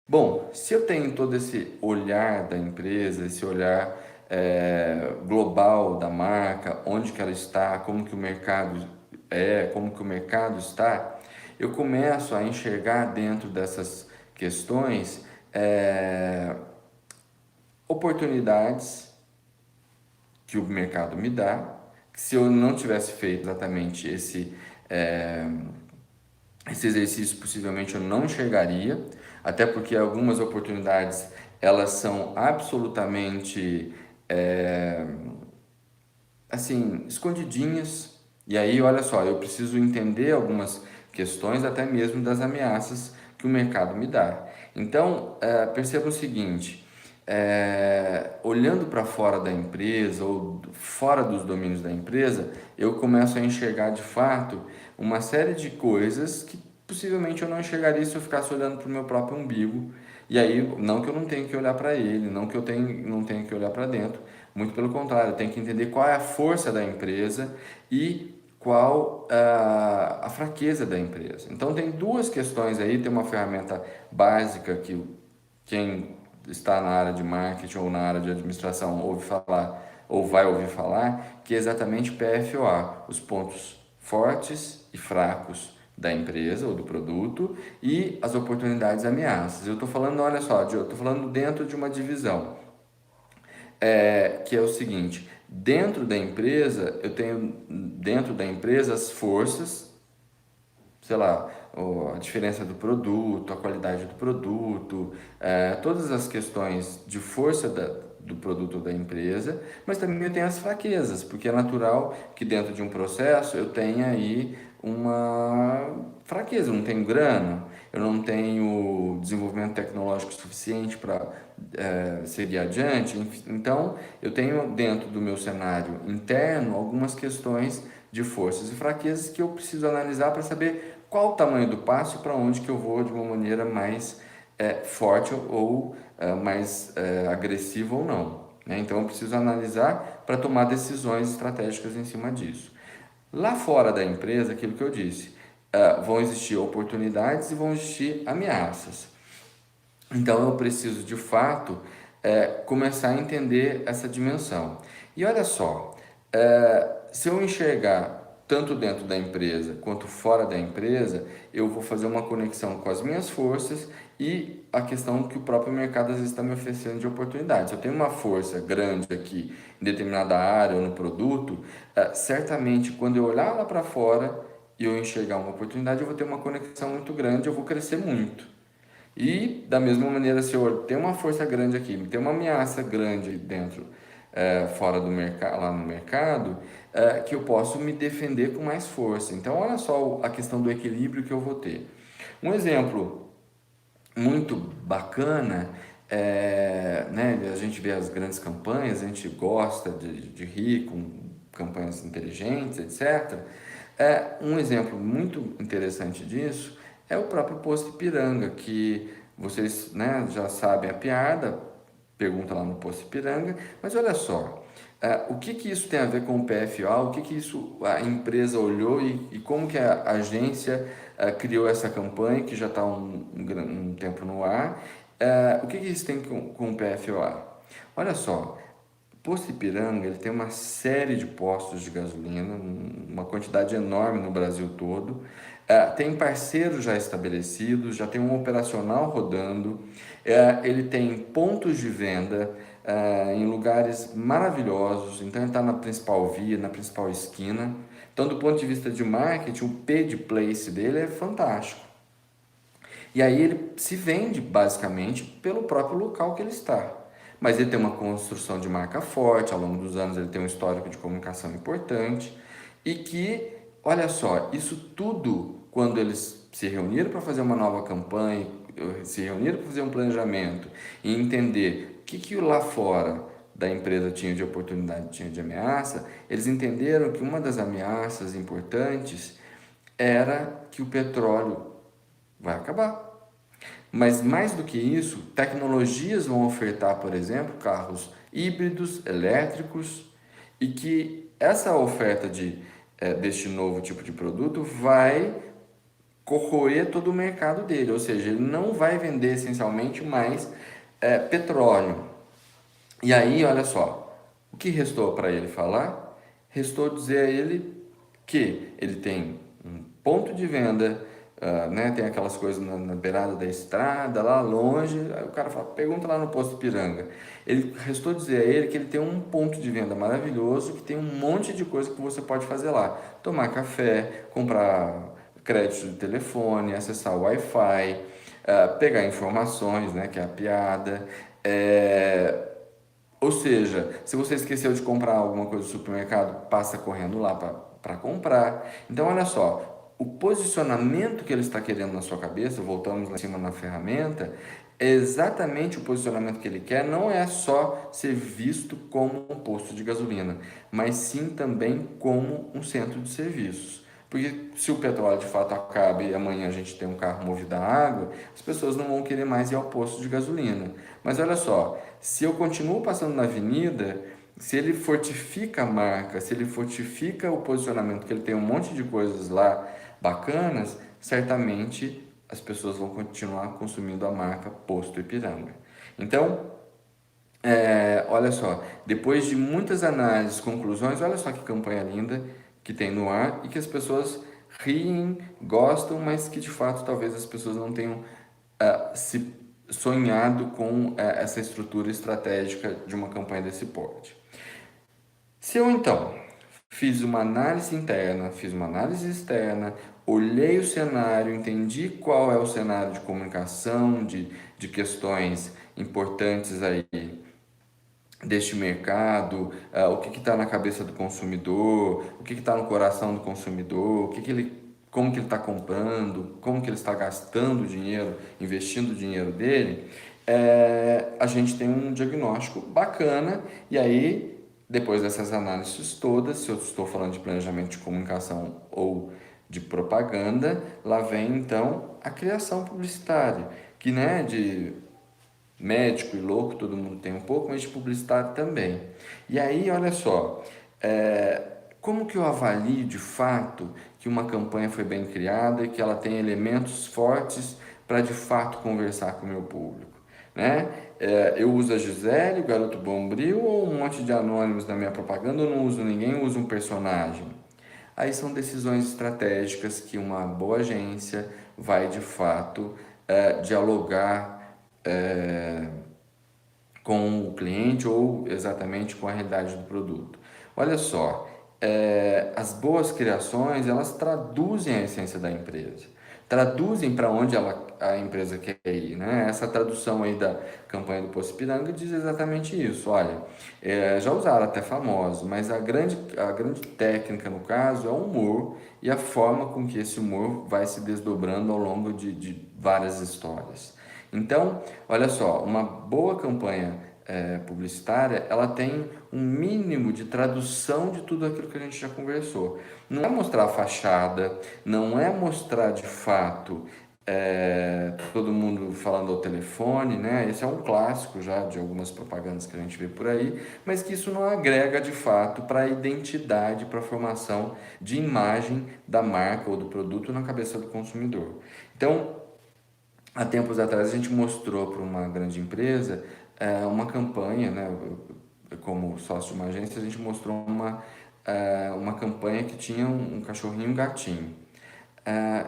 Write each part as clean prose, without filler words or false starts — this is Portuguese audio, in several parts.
Bom, se eu tenho todo esse olhar da empresa, esse olhar global da marca, onde que ela está, como que o mercado como que o mercado está, eu começo a enxergar dentro dessas questões oportunidades que o mercado me dá, que se eu não tivesse feito exatamente eh, esse exercício possivelmente eu não enxergaria, até porque algumas oportunidades elas são absolutamente é, assim escondidinhas. E aí, olha só, eu preciso entender algumas questões, até mesmo das ameaças que o mercado me dá. Então, perceba o seguinte: olhando para fora da empresa ou fora dos domínios da empresa, eu começo a enxergar de fato uma série de coisas que possivelmente eu não enxergaria se eu ficasse olhando para o meu próprio umbigo. E aí, não que eu não tenha que olhar para ele, não que não tenha que olhar para dentro, muito pelo contrário, eu tenho que entender qual é a força da empresa e qual a fraqueza da empresa. Então, tem duas questões aí, tem uma ferramenta básica que quem está na área de marketing ou na área de administração ouve falar ou vai ouvir falar, que é exatamente PFOA, os pontos fortes e fracos da empresa ou do produto e as oportunidades e ameaças. Eu estou falando, olha só, eu estou falando dentro de uma divisão, que é o seguinte: dentro da empresa, eu tenho dentro da empresa as forças, sei lá, a diferença do produto, a qualidade do produto, todas as questões de força do produto da empresa, mas também eu tenho as fraquezas, porque é natural que dentro de um processo eu tenha aí uma fraqueza, eu não tenho grana, eu não tenho desenvolvimento tecnológico suficiente para seguir adiante, então eu tenho dentro do meu cenário interno algumas questões de forças e fraquezas que eu preciso analisar para saber qual o tamanho do passo e para onde que eu vou de uma maneira mais forte ou mais agressiva ou não, né? Então eu preciso analisar para tomar decisões estratégicas em cima disso. Lá fora da empresa, aquilo que eu disse, vão existir oportunidades e vão existir ameaças. Então eu preciso de fato começar a entender essa dimensão. E olha só, se eu enxergar tanto dentro da empresa quanto fora da empresa, eu vou fazer uma conexão com as minhas forças e a questão que o próprio mercado às vezes está me oferecendo de oportunidades. Se eu tenho uma força grande aqui em determinada área ou no produto, certamente quando eu olhar lá para fora e eu enxergar uma oportunidade, eu vou ter uma conexão muito grande, eu vou crescer muito. E da mesma maneira, se eu tenho uma força grande aqui, tem uma ameaça grande dentro, fora do mercado, lá no mercado, que eu posso me defender com mais força. Então, olha só a questão do equilíbrio que eu vou ter. Um exemplo muito bacana né, a gente vê as grandes campanhas, a gente gosta de rir com campanhas inteligentes, etc. Um exemplo muito interessante disso é o próprio Posto Ipiranga, que vocês, né, já sabem a piada, pergunta lá no Posto Ipiranga, mas olha só, o que que isso tem a ver com o PFA, o que que isso a empresa olhou e como que a agência criou essa campanha que já está um tempo no ar, o que que isso tem com o PFOA? Olha só, o Posto Ipiranga ele tem uma série de postos de gasolina, uma quantidade enorme no Brasil todo. Tem parceiros já estabelecidos, já tem um operacional rodando, ele tem pontos de venda em lugares maravilhosos, então ele está na principal via, na principal esquina. Então, do ponto de vista de marketing, o P de place dele é fantástico. E aí ele se vende basicamente pelo próprio local que ele está. Mas ele tem uma construção de marca forte, ao longo dos anos ele tem um histórico de comunicação importante e que, olha só, isso tudo quando eles se reuniram para fazer uma nova campanha, se reuniram para fazer um planejamento e entender o que lá fora da empresa tinha de oportunidade, tinha de ameaça, eles entenderam que uma das ameaças importantes era que o petróleo vai acabar. Mas mais do que isso, tecnologias vão ofertar, por exemplo, carros híbridos, elétricos, e que essa oferta deste novo tipo de produto vai corroer todo o mercado dele, ou seja, ele não vai vender essencialmente mais petróleo. E aí, olha só, o que restou para ele falar? Restou dizer a ele que ele tem um ponto de venda, né, tem aquelas coisas na beirada da estrada, lá longe, aí o cara fala, pergunta lá no posto Ipiranga. Ele restou dizer a ele que ele tem um ponto de venda maravilhoso, que tem um monte de coisa que você pode fazer lá. Tomar café, comprar crédito de telefone, acessar o Wi-Fi, pegar informações, né, que é a piada, ou seja, se você esqueceu de comprar alguma coisa no supermercado, passa correndo lá para comprar. Então, olha só, o posicionamento que ele está querendo na sua cabeça, voltamos lá em cima na ferramenta, é exatamente o posicionamento que ele quer, não é só ser visto como um posto de gasolina, mas sim também como um centro de serviços. Porque se o petróleo de fato acaba e amanhã a gente tem um carro movido a água, as pessoas não vão querer mais ir ao posto de gasolina. Mas olha só, se eu continuo passando na avenida, se ele fortifica a marca, se ele fortifica o posicionamento, que ele tem um monte de coisas lá bacanas, certamente as pessoas vão continuar consumindo a marca Posto Ipiranga. Então, olha só, depois de muitas análises, conclusões, olha só que campanha linda que tem no ar e que as pessoas riem, gostam, mas que de fato talvez as pessoas não tenham se sonhado com essa estrutura estratégica de uma campanha desse porte. Se eu então fiz uma análise interna, fiz uma análise externa, olhei o cenário, entendi qual é o cenário de comunicação, de questões importantes aí deste mercado, o que está na cabeça do consumidor, o que está no coração do consumidor, como que ele está comprando, como que ele está gastando o dinheiro, investindo o dinheiro dele, a gente tem um diagnóstico bacana e aí, depois dessas análises todas, se eu estou falando de planejamento de comunicação ou de propaganda, lá vem então a criação publicitária, que né, de médico e louco, todo mundo tem um pouco, mas de publicidade também. E aí, olha só, como que eu avalio de fato que uma campanha foi bem criada e que ela tem elementos fortes para de fato conversar com o meu público? Né? Eu uso a Gisele, o Garoto Bombril ou um monte de anônimos na minha propaganda, ou não uso ninguém, uso um personagem? Aí são decisões estratégicas que uma boa agência vai de fato dialogar com o cliente ou exatamente com a realidade do produto. Olha só, as boas criações elas traduzem a essência da empresa, traduzem para onde a empresa quer ir, né? Essa tradução aí da campanha do Poço Ipiranga diz exatamente isso. Olha, já usaram até famosos, mas a grande técnica no caso é o humor e a forma com que esse humor vai se desdobrando ao longo de várias histórias. Então, olha só, uma boa campanha publicitária, ela tem um mínimo de tradução de tudo aquilo que a gente já conversou. Não é mostrar a fachada, não é mostrar de fato todo mundo falando ao telefone, né? Esse é um clássico já de algumas propagandas que a gente vê por aí, mas que isso não agrega de fato para a identidade, para a formação de imagem da marca ou do produto na cabeça do consumidor. Então, há tempos atrás a gente mostrou para uma grande empresa uma campanha, né? Como sócio de uma agência, a gente mostrou uma campanha que tinha um cachorrinho e um gatinho. É,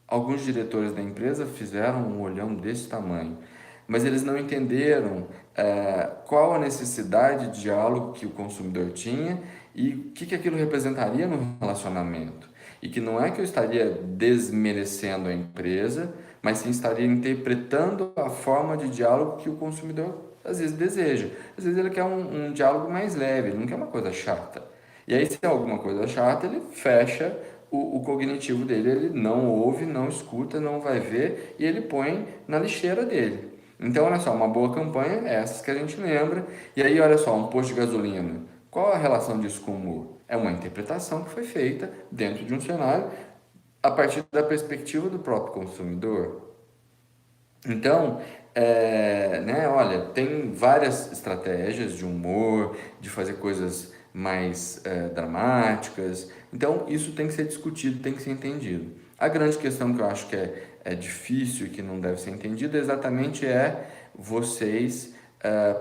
Alguns diretores da empresa fizeram um olhão desse tamanho, mas eles não entenderam qual a necessidade de diálogo que o consumidor tinha e o que aquilo representaria no relacionamento. E que não é que eu estaria desmerecendo a empresa, mas sim estaria interpretando a forma de diálogo que o consumidor às vezes deseja. Às vezes ele quer um diálogo mais leve, ele não quer uma coisa chata. E aí, se é alguma coisa chata, ele fecha o cognitivo dele, ele não ouve, não escuta, não vai ver e ele põe na lixeira dele. Então, olha só, uma boa campanha é essas que a gente lembra. E aí, olha só, um posto de gasolina. Qual a relação disso com o humor? É uma interpretação que foi feita dentro de um cenário a partir da perspectiva do próprio consumidor. Então, né, olha, tem várias estratégias de humor, de fazer coisas mais dramáticas. Então, isso tem que ser discutido, tem que ser entendido. A grande questão que eu acho que é difícil e que não deve ser entendida exatamente vocês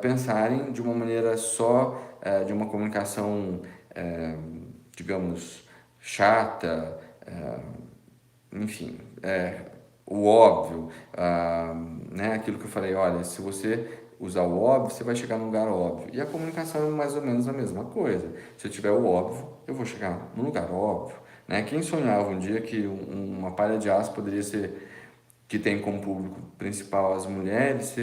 pensarem de uma maneira só, de uma comunicação, digamos, chata, enfim, o óbvio, né? Aquilo que eu falei, olha, se você usar o óbvio, você vai chegar num lugar óbvio. E a comunicação é mais ou menos a mesma coisa. Se eu tiver o óbvio, eu vou chegar num lugar óbvio. Né? Quem sonhava um dia que uma palha de aço poderia ser, que tem como público principal as mulheres,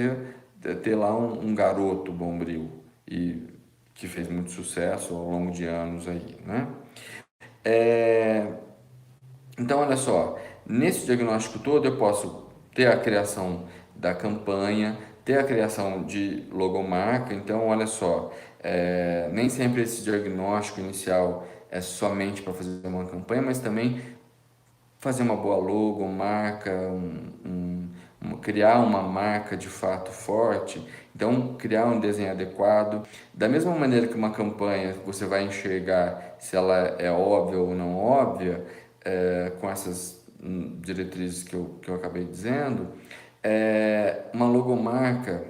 ter lá um garoto bombril e que fez muito sucesso ao longo de anos aí, né? É, então, olha só, nesse diagnóstico todo eu posso ter a criação da campanha, ter a criação de logomarca. Então, olha só, nem sempre esse diagnóstico inicial é somente para fazer uma campanha, mas também fazer uma boa logomarca, criar uma marca de fato forte. Então, criar um desenho adequado. Da mesma maneira que uma campanha você vai enxergar se ela é óbvia ou não óbvia, com essas diretrizes que eu acabei dizendo, uma logomarca,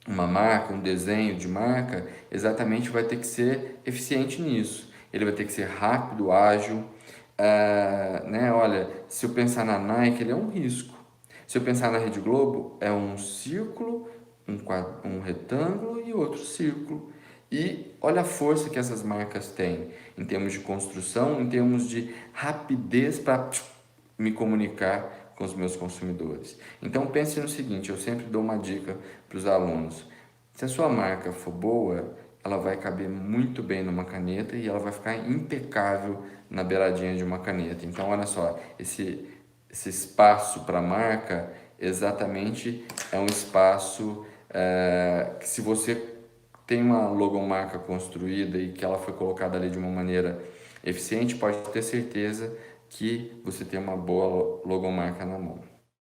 uma marca, um desenho de marca, exatamente vai ter que ser eficiente nisso. Ele vai ter que ser rápido, ágil. Né? Olha, se eu pensar na Nike, ele é um risco. Se eu pensar na Rede Globo, é um círculo, um retângulo e outro círculo. E olha a força que essas marcas têm em termos de construção, em termos de rapidez para me comunicar com os meus consumidores. Então pense no seguinte, eu sempre dou uma dica para os alunos. Se a sua marca for boa, ela vai caber muito bem numa caneta e ela vai ficar impecável na beiradinha de uma caneta. Então olha só, esse espaço para a marca exatamente é um espaço que, se você tem uma logomarca construída e que ela foi colocada ali de uma maneira eficiente, pode ter certeza que você tem uma boa logomarca na mão.